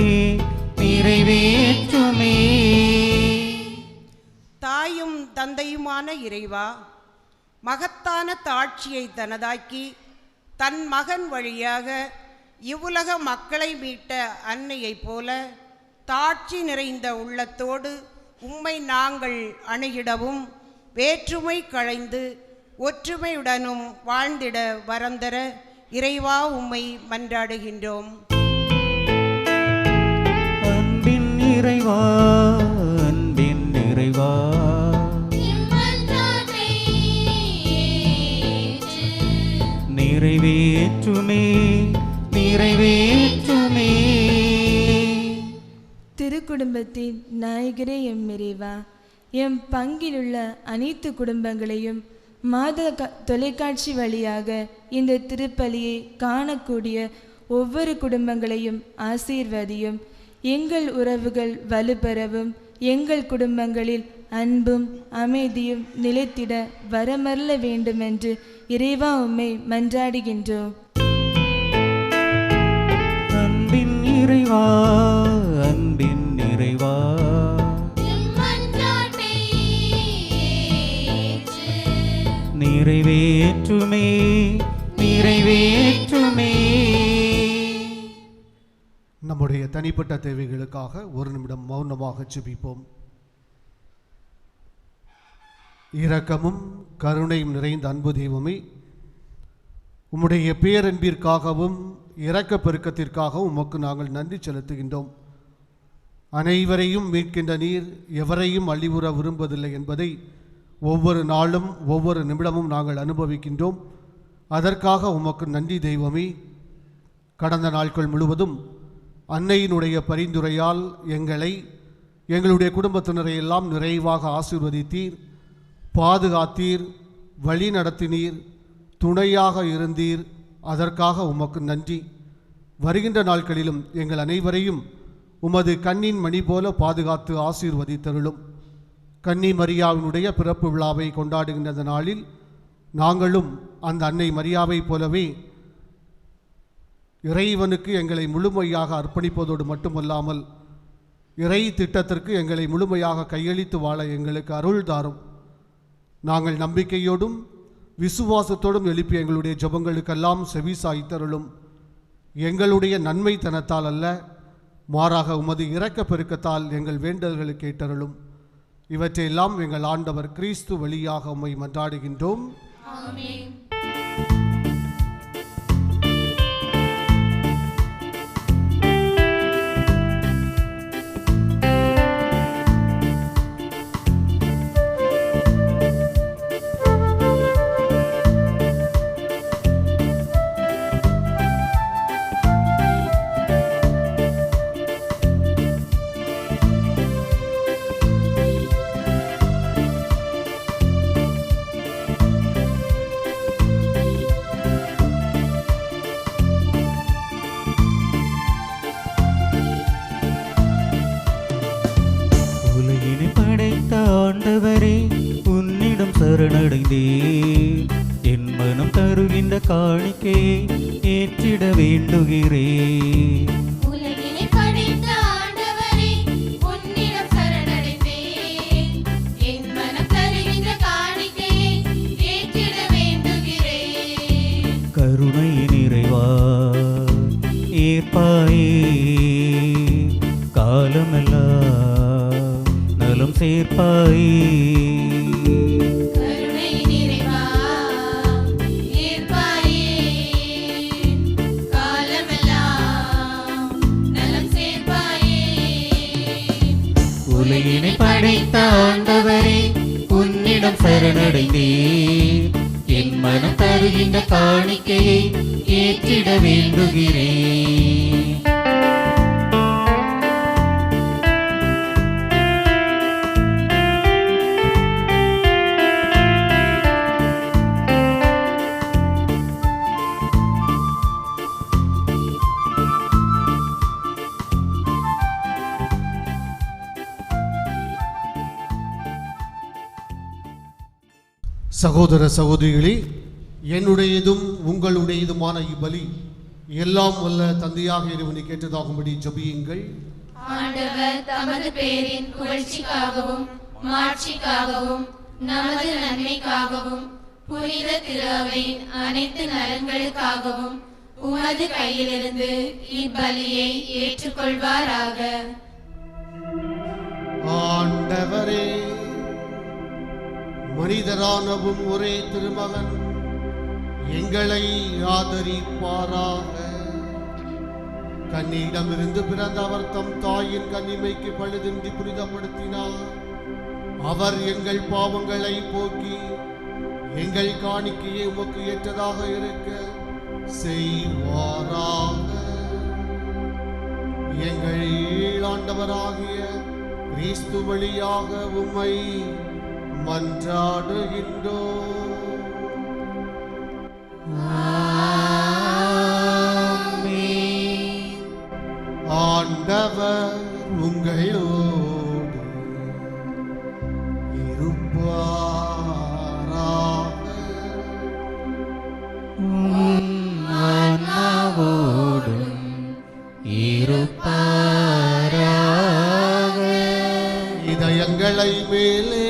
நிறைவேற்றுமே. தாயும் தந்தையுமான இறைவா, மகத்தான தாட்சியை தனதாக்கி தன் மகன் வழியாக இவ்வுலக மக்களை மீட்ட அன்னையைப் போல தாட்சி நிறைந்த உள்ளத்தோடு உம்மை நாங்கள் அணுகிடவும் வேற்றுமை களைந்து ஒற்றுமையுடனும் வாழ்ந்திட வரந்தர இறைவா உம்மை மன்றாடுகின்றோம். அன்பின் நிறைவா, அன்பின் நிறைவா, நிறைவேற்றுமே, நிறைவேற்றுமே. திருக்குடும்பத்தின் நாயகரே எம் இறைவா, எம் பங்கிலுள்ள அனைத்து குடும்பங்களையும் மாத தொலைக்காட்சி வழியாக இந்த திருப்பலியை காணக்கூடிய ஒவ்வொரு குடும்பங்களையும் ஆசீர்வதியும். எங்கள் உறவுகள் வலுப்பெறவும் எங்கள் குடும்பங்களில் அன்பும் அமைதியும் நிலைத்திட வரமருள வேண்டுமென்று இறைவா உம்மை மன்றாடுகின்றோம். அன்பின் நிறைவா, அன்பின் நிறைவா, நிறைவேற்றுமே, நிறைவேற்றுமே. நம்முடைய தனிப்பட்ட தேவைகளுக்காக ஒரு நிமிடம் மௌனமாக ஜெபிப்போம். இரக்கமும் கருணையும் நிறைந்த அன்பு தெய்வமே, உம்முடைய பேரன்பிற்காகவும் இரக்க பெருக்கத்திற்காகவும் உமக்கு நாங்கள் நன்றி செலுத்துகின்றோம். அனைவரையும் மீட்கின்ற நீர் எவரையும் அழிவுற விரும்புவதில்லை என்பதை ஒவ்வொரு நாளும் ஒவ்வொரு நிமிடமும் நாங்கள் அனுபவிக்கின்றோம். அதற்காக உமக்கு நன்றி தெய்வமே. கடந்த நாட்கள் முழுவதும் அன்னையினுடைய பரிந்துரையால் எங்களை, எங்களுடைய குடும்பத்தினரை எல்லாம் நிறைவாக ஆசீர்வதித்தீர், பாதுகாத்தீர், வழி நடத்தினீர், துணையாக இருந்தீர். அதற்காக உமக்கு நன்றி. வருகின்ற நாட்களிலும் எங்கள் அனைவரையும் உமது கண்ணின் மணி போல பாதுகாத்து ஆசீர்வதித்தருளும். கன்னி மரியாவினுடைய பிறப்பு விழாவை கொண்டாடுகின்ற நாளில் நாங்களும் அந்த அன்னை மரியாவை போலவே இறைவனுக்கு எங்களை முழுமையாக அர்ப்பணிப்பதோடு மட்டுமல்லாமல் இறை திட்டத்திற்கு எங்களை முழுமையாக கையளித்து வாழ எங்களுக்கு அருள் தாரும். நாங்கள் நம்பிக்கையோடும் விசுவாசத்தோடும் எழுப்பிய எங்களுடைய ஜெபங்களுக்கெல்லாம் செவி சாய்த்தருளும். எங்களுடைய நன்மைத்தனத்தால் அல்ல, மாறாக உமது இரக்க பெருக்கத்தால் எங்கள் வேண்டல்களை கேட்டருளும். இவற்றையெல்லாம் எங்கள் ஆண்டவர் கிறிஸ்து வழியாக உம்மை மன்றாடுகின்றோம். ஆமென். உலகினை படைத்த ஆண்டவரே, உன்னிடம் சரணடைந்தேன். என் மனம் தருகின்ற காணிக்கையை ஏற்றிட வேண்டுகிறேன். உலகினை படைத்த ஆண்டவரே, உன்னிடம் சரணடைந்தேன். என் மனம் தருகின்ற காணிக்கையை ஏற்றிட வேண்டுகிறேன். கருணை நிறைவா ஏற்பாயே, காலமெல்லாம் நலம் சேர்ப்பாயே. கருணை நிறைவா ஏற்பாயே, காலமெல்லாம் நலம் சேர்ப்பாயே. உலகினை படைத்த ஆண்டவரே, உன்னிடம் சரணடைந்தேன். என் மனம் தருகின்ற காணிக்கையை ஏற்றிட வேண்டுகிறேன். சகோதர சகோதரிகளே, என்னுடையதும் உங்களுடையதுமான இப்பலி எல்லாம் வல்ல தந்தையாக இறைவனை கேட்டதாகும்படி ஜெபியுங்கள். ஆண்டவர் தமது பேரின் புகழ்ச்சிக்காகவும் மாட்சிக்காகவும் நமது நன்மைக்காகவும் புனித திரு அவையின் அனைத்து நலன்களுக்காகவும் உமது கையிலிருந்து இப்பலியை ஏற்றுக்கொள்வாராக. ஆண்டவரே, மனிதரானவும் ஒரே திருமகன் எங்களை ஆதரிப்பாராக. கன்னியிடமிருந்து பிறந்த அவர் தம் தாயின் கன்னிமைக்கு பழுதின்றி புனிதப்படுத்தினார். அவர் எங்கள் பாவங்களை போக்கி எங்கள் காணிக்கையை உமக்கு ஏற்றதாக இருக்க செய்வாராக. எங்கள் ஆண்டவராகிய கிறிஸ்து வழியாக உம்மை மன்றாடுகின்றோம். ஆண்டவர் உங்களோடு இருப்பாராக. ஆன்மாவோடும் இருப்பாராக. இதயங்களை மேலே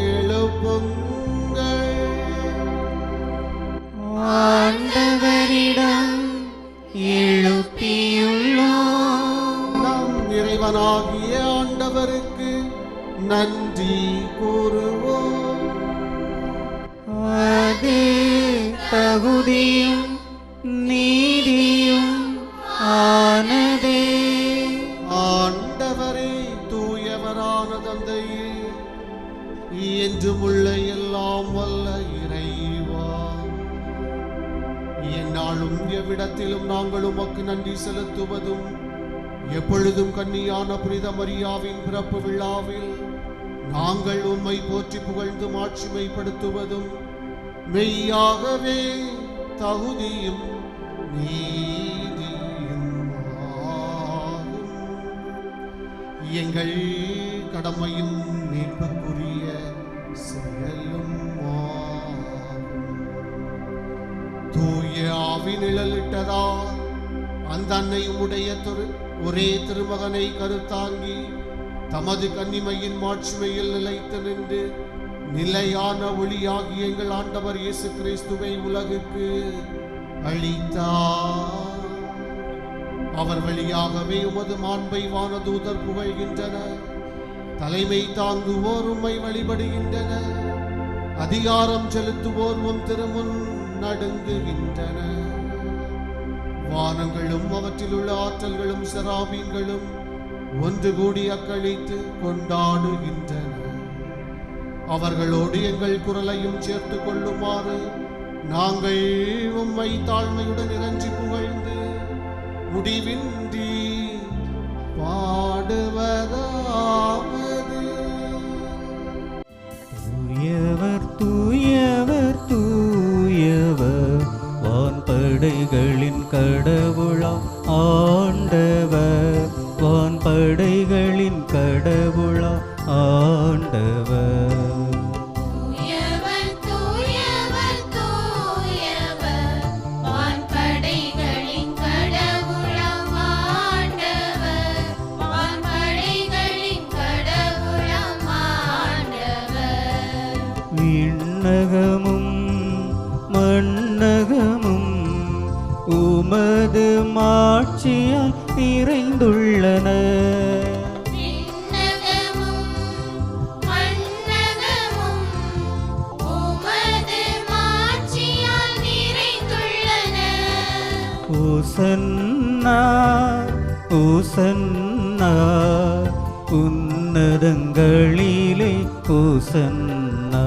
எழுப்புங்கள். ஆண்டவரிடம் எழுப்பியுள்ளோம். நம் இறைவனாகிய ஆண்டவருக்கு நன்றி கூறுவோம். அது தகுதியும் நீதியும் ஆனதே. ஆண்டவரே, தூயவரான தந்தையே, என்றும் உள்ள எல்லாம் வல்ல இறைவா, எந்நாளும் எவ்விடத்திலும் நாங்கள் உமக்கு நன்றி செலுத்துவதும் எப்பொழுதும் கன்னியான புனித மரியாவின் பிறப்பு விழாவில் நாங்கள் உம்மை போற்றி புகழ்ந்து மாட்சிமைப்படுத்துவதும் மெய்யாகவே தகுதியும் நீதியும் ஆகும். எங்கள் கடமையும் மீட்புக்குரிய செயலும் ஆகும். தூய ஆவி நிழலிட்டதால் அந்த அன்னை உடைய ஒரே திருமகனை கருத்தாங்கி தமது கன்னிமையின் மாட்சிமையில் நிலைத்து நின்று நிலையான ஒளியாகிய எங்கள் ஆண்டவர் இயேசு கிறிஸ்துவை உலகுக்கு அளித்தார். அவர் வழியாகவே உமது மாண்பை வானதூதர் புகழ்கின்றனர். தலைமை தாங்குவோர் உம்மை வழிபடுகின்றனர். அதிகாரம் செலுத்துவோர் உம் திருமுன் நடுங்குகின்றனர். வானங்களும் அவற்றில் உள்ள ஆற்றல்களும் செராபீன்களும் ஒன்று கூடி அக்களித்து கொண்டாடுகின்றன. அவர்களோடு எங்கள் குரலையும் சேர்த்து கொள்ளுமாறு நாங்கள் உம்மை தாழ்மையுடன் இறைஞ்சி புகழ்ந்து முடிவின்றி பாடுவதாவது. தூயவர் தூயவர் தூயவர் வான்படைகளின் கடவுளாம் ஆண்டவர். வான்படைகளின் கடவுளாம் ஆண்டவர். விண்ணகமும் மண்ணகமும் உமது மாட்சியால் நிறைந்துள்ளன. ஓசன்னா ஓசன்னா உன்னதங்களிலே ஓசன்னா.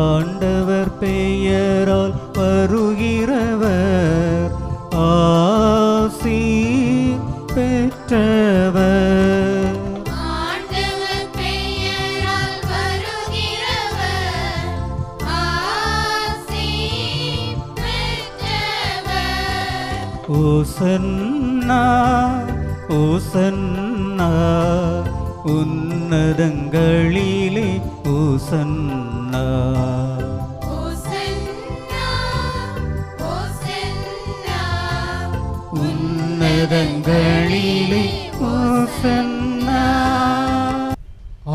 ஆண்டவர் பெயரால் வருகிறவர் ஆசி பெற்றவர். ஓசன்னா ஓசன்னா உன்னதங்களிலே ஓசன்னா. உன்னதங்களிலே ஓசன்னா.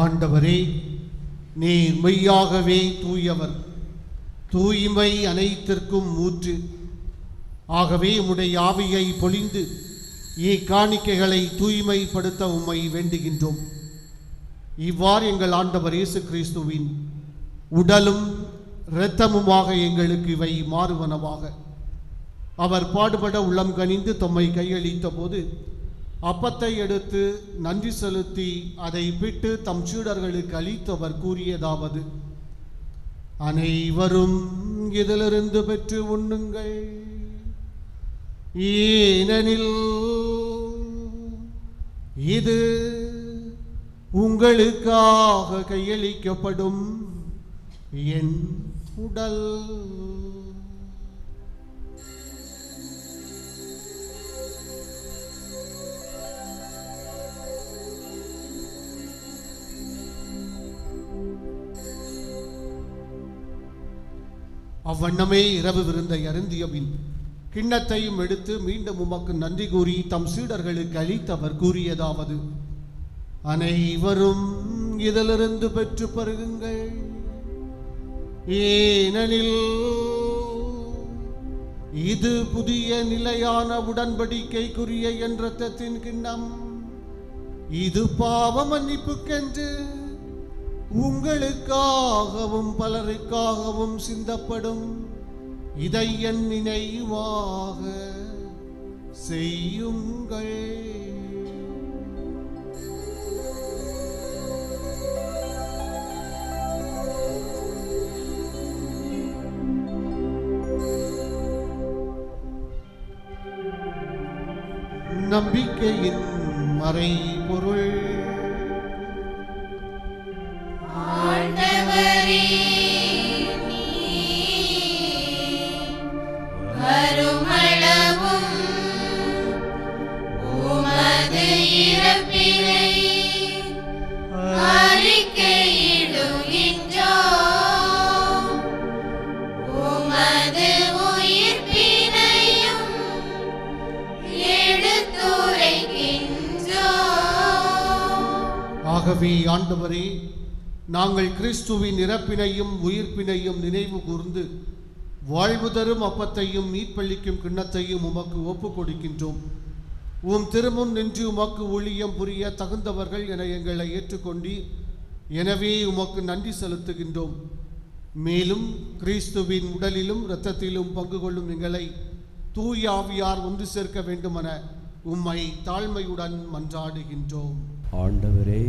ஆண்டவரே, நீர் மெய்யாகவே தூயவர், தூய்மை அனைத்திற்கும் ஊற்று. ஆகவே உம்முடைய ஆவியை பொழிந்து இக்காணிக்கைகளை தூய்மைப்படுத்த உம்மை வேண்டுகின்றோம். இவ்வாறு எங்கள் ஆண்டவர் இயேசு கிறிஸ்துவின் உடலும் இரத்தமுமாக எங்களுக்கு இவை மாறுவனவாக. அவர் பாடுபட உள்ளம் கனிந்து தம்மை கையளித்த போது அப்பத்தை எடுத்து நன்றி செலுத்தி அதை பிட்டு தம் சீடர்களுக்கு அளித்தவர் கூறியதாவது: அனைவரும் இதிலிருந்து பெற்று உண்ணுங்கள், ஏனெனில் இது உங்களுக்காக கையளிக்கப்படும் என் உடல். அவ்வண்ணமே இரவு விருந்தை அருந்திய பின் கிண்ணத்தையும் எடுத்து மீண்டும் உமக்கு நன்றி கூறி தம் சீடர்களுக்கு அளித்தவர் கூறியதாவது: அனைவரும் இதிலிருந்து பெற்று பருகுங்கள், ஏனெனில் இது புதிய நிலையான உடன்படிக்கைக்குரிய என் இரத்தத்தின் கிண்ணம். இது பாவ மன்னிப்புக்கென்று உங்களுக்காகவும் பலருக்காகவும் சிந்தப்படும். இதை என் நினைவாக செய்யுங்கள். நம்பிக்கையின் மறைபொருள். வருமளவும் உமது இறப்பினை அறிக்கையிடுகின்றோம், உமது உயிர் ஆகவே ஆண்டவரே, நாங்கள் கிறிஸ்துவின் இறப்பினையும் உயிர்ப்பினையும் நினைவு கூர்ந்து வாழ்வு தரும் அப்பத்தையும் மீட்பளிக்கும் கிண்ணத்தையும் உமக்கு ஒப்புக் கொடுக்கின்றோம். உம் திருமுன் நின்று உமக்கு ஊழியம் புரிய தகுந்தவர்கள் என எங்களை ஏற்றுக்கொண்டீர். எனவே உமக்கு நன்றி செலுத்துகின்றோம். மேலும் கிறிஸ்துவின் உடலிலும் இரத்தத்திலும் பங்கு கொள்ளும் எங்களை தூய ஆவியார் ஒன்று சேர்க்க வேண்டுமென உம்மை தாழ்மையுடன் மன்றாடுகின்றோம். ஆண்டவரே,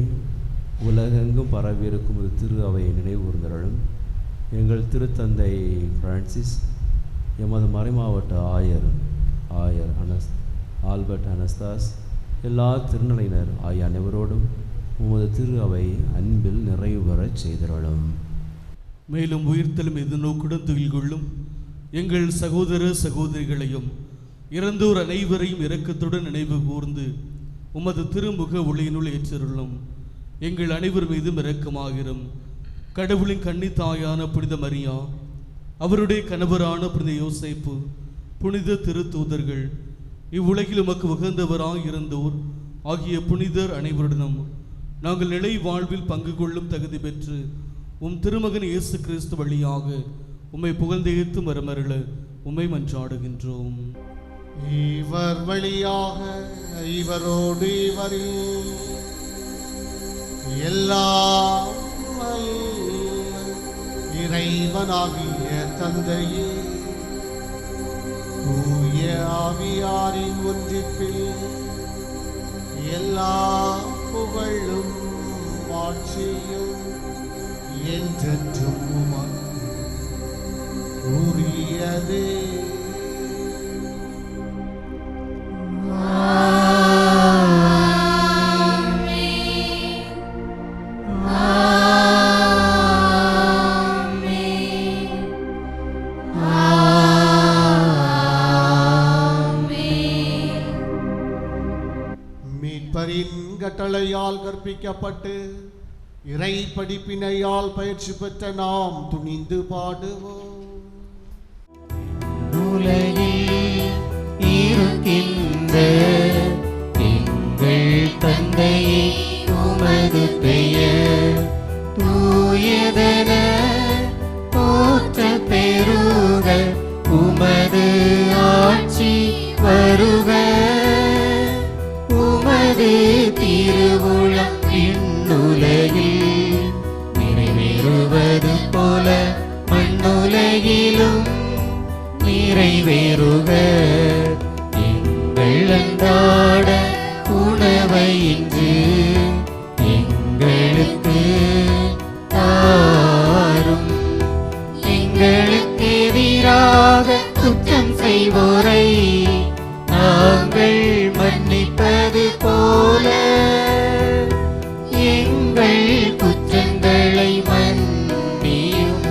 உலகெங்கும் பரவியிருக்கும் திரு அவையை நினைவுகூர்ந்தருளும். எங்கள் திருத்தந்தை பிரான்சிஸ், எமது மறைமாவட்ட ஆயர் ஆல்பர்ட் அனஸ்தாஸ், எல்லா திருநிலையினர் ஆகிய அனைவரோடும் உமது திரு அவை அன்பில் நிறைவு பெறச் செய்தருளும். மேலும் உயிர்த்தலும் எதிர்நோக்குடன் துயில் கொள்ளும் எங்கள் சகோதர சகோதரிகளையும் இறந்தோர் அனைவரையும் இரக்கத்துடன் நினைவு கூர்ந்து உமது திருமுக ஒளியினுள் ஏற்றருளும். எங்கள் அனைவர் மீதும் இரக்கமாகிரும். கடவுளின் கன்னித்தாயான புனித மரியா, அவருடைய கணவரான புனித யோசேப்பு, புனித திருத்தூதர்கள், இவ்வுலகில் உமக்கு உகந்தவராக இருந்தோர் ஆகிய புனிதர் அனைவருடனும் நாங்கள் நிலை வாழ்வில் பங்கு கொள்ளும் தகுதி பெற்று உம் திருமகன் இயேசு கிறிஸ்து வழியாக உம்மை புகழ்ந்தேத்து மரமருள உம்மை மன்றாடுகின்றோம். இவர் வழியாக இவரோடு இவரில் எல்லாம் இறைவனாகிய தந்தையே, தூய ஆவியாரின் ஒன்றிப்பில் எல்லா புகழும் ஆட்சியும் என்றென்றும் உமக்கு உரியதே. மீட்பரின் கட்டளையால் கற்பிக்கப்பட்டு இறை படிப்பினையால் பயிற்சி பெற்ற நாம் துணிந்து பாடுவோம். உலகில் இருக்கின்ற எங்கள் தந்தையே, உமது பெயர் தூயதென போற்றப் பெறுக. உமது ஆட்சி வருக. உமது திருவுளம் விண்ணுலகில் நிறைவேறுவது போல மண்ணுலகிலும் நிறைவேறுக. எங்கள் அன்றாட உணவை இன்று எங்களுக்கு தாரும். எங்களுக்கு எதிராக குற்றம் செய்வோரை நாங்கள் மன்னிப்பது போல எங்கள் குற்றங்களை மன்னியும்.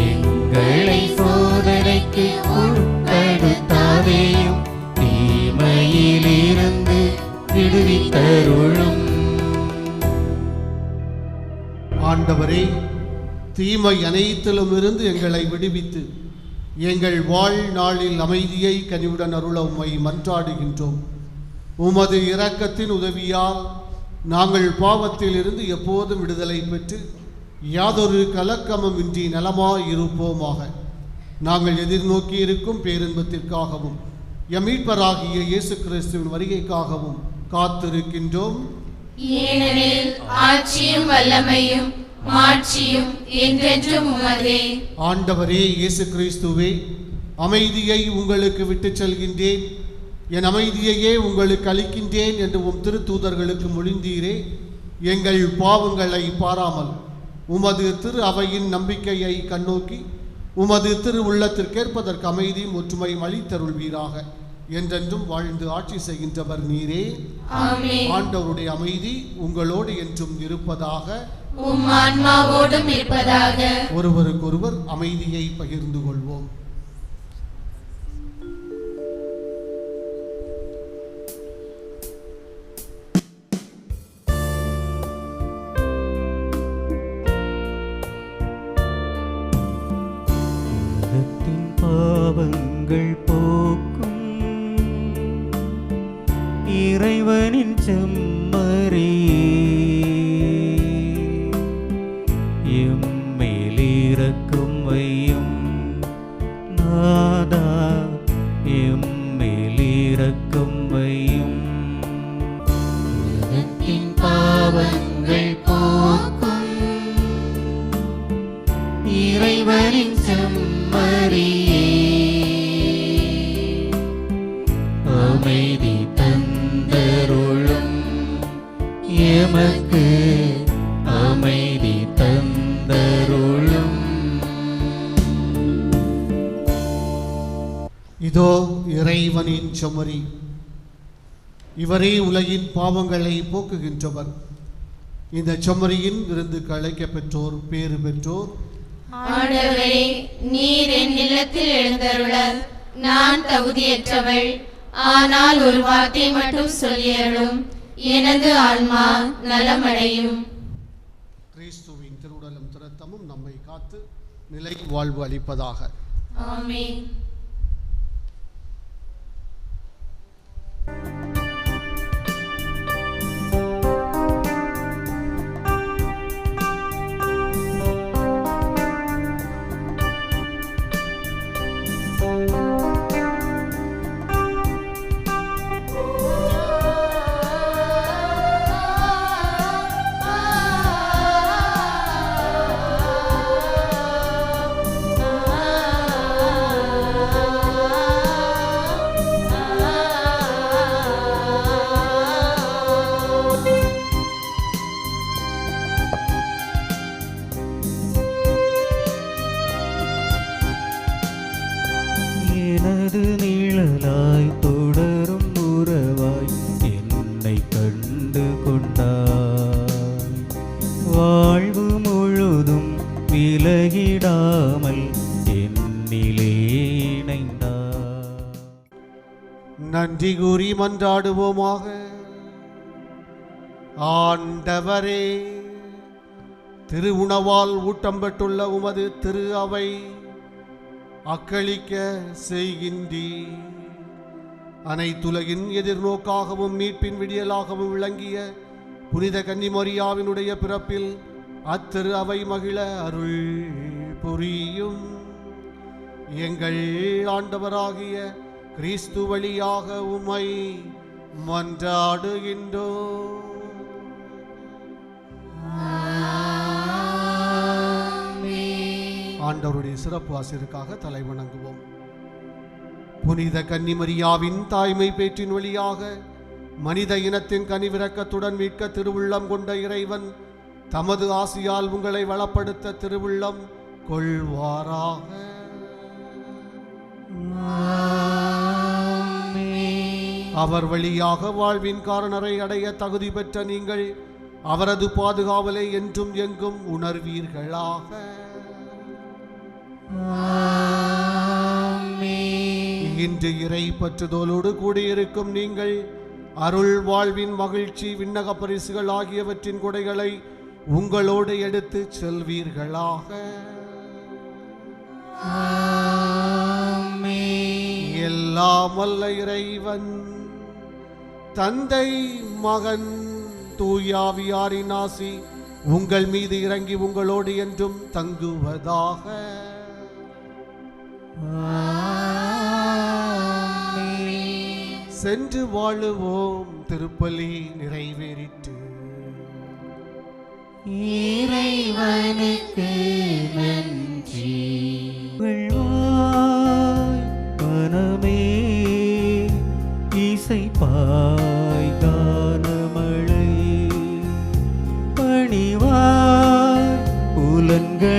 எங்களை சோதனைக்கு உட்படுத்தாதேயும், தீமையிலிருந்து விடுவித்தருளும். ஆண்டவரே, தீமை அனைத்திலும் இருந்து எங்களை விடுவித்து எங்கள் வாழ்நாளில் அமைதியை கனிவுடன் அருள உம்மை மன்றாடுகின்றோம். உமது இரக்கத்தின் உதவியால் நாங்கள் பாவத்தில் இருந்து எப்போதும் விடுதலை பெற்று யாதொரு கலக்கமும் இன்றி நலமாய் இருப்போமாக. நாங்கள் எதிர்நோக்கி இருக்கும் பேரின்பத்திற்காகவும் எம் மீட்பராகிய இயேசு கிறிஸ்துவின் வருகைக்காகவும் காத்திருக்கின்றோம். ஏனெனில் ஆட்சியும் வல்லமையும் மாட்சியும் என்றென்றும் உமதே. ஆண்டவரே இயேசு கிறிஸ்துவே, அமைதியை உங்களுக்கு விட்டுச் செல்கின்றேன், என் அமைதியையே உங்களுக்கு அளிக்கின்றேன் என்று உம் திருத்தூதர்களுக்கு மொழிந்தீரே. எங்கள் பாவங்களை பாராமல் உமது திரு அவையின் நம்பிக்கையை கண்ணோக்கி உமது திரு உள்ளத்திற்கேற்பதற்கு அமைதியும் ஒற்றுமையும் அளித்தருள்வீராக. என்றென்றும் வாழ்ந்து ஆட்சி செய்கின்றவர் நீரே. ஆமென். ஆண்டவருடைய அமைதி உங்களோடு என்றும் இருப்பதாக, உம் ஆன்மாவோடும் இருப்பதாக. ஒருவருக்கொருவர் அமைதியை பகிர்ந்து கொள்வோம். உலகத்தின் பாவங்கள் போக்கும் இறைவனின் செம்மறியே, அமைதி தந்தருளும். இதோ இறைவனின் செம்மறி, இவரே உலகின் பாவங்களை போக்குகின்றவர். இந்த செம்மறியின் விருந்துக்கு அழைக்கப் பெற்றோர் பேறு பெற்றோர். ஆண்டவரே, நீர் என் இல்லத்தில் எழுந்தருள நான் தகுதியற்றவள். ஆனால் ஒரு வார்த்தை மட்டும் சொல்லியருளும், எனது ஆன்மா நலமடையும். கிறிஸ்துவின் திருவுடலும் திருத்தமும் நம்மை காத்து நிலை வாழ்வு அளிப்பதாக. ஆமென். எனது நிழலாய் தொடரும் உறவாய் என்னை கண்டு கொண்டாய். வாழ்வு முழுதும் விலகிடாமல் என்னிலே இணைந்தாய். நன்றி கூறி மன்றாடுவோமாக. ஆண்டவரே, திரு உணவால் ஊட்டம் பெற்றுள்ள உமது திரு அவை அக்களிக்க செய்கின்றீர். அனைத்துலகின் எதிர்நோக்காகவும் மீட்பின் விடியலாகவும் விளங்கிய புனித கன்னிமரியாவினுடைய பிறப்பில் அத்திரு அவை மகிழ அருள் புரியும். எங்கள் ஆண்டவராகிய கிறிஸ்து வழியாக உம்மை மன்றாடுகின்றோம். ஆண்டவருடைய சிறப்பு ஆசிரியருக்காக தலை வணங்குவோம். புனித கன்னிமரியாவின் தாய்மை பேற்றின் வழியாக மனித இனத்தின் கனிவிரக்கத்துடன் மீட்க திருவுள்ளம் கொண்ட இறைவன் தமது ஆசியால் உங்களை வளப்படுத்த திருவுள்ளம் கொள்வாராக. அவர் வழியாக வாழ்வின் காரணரை அடைய தகுதி பெற்ற நீங்கள் அவரது பாதுகாவலை என்றும் எங்கும் உணர்வீர்களாக. இன்று இறை பற்றுதலோடு கூடியிருக்கும் நீங்கள் அருள் வாழ்வின் மகிழ்ச்சி விண்ணக பரிசுகள் ஆகியவற்றின் கொடைகளை உங்களோடு எடுத்து செல்வீர்களாக. எல்லாம் வல்ல இறைவன் தந்தை மகன் தூயாவியாரின் ஆசி உங்கள் மீது இறங்கி உங்களோடு என்றும் தங்குவதாக. சென்று வாழுவோம். திருப்பலி நிறைவேறிற்று. இறைவனுக்கு நன்றி. மனமே இசைப்பாய் கானமழை பணிவாய் புலன்கள்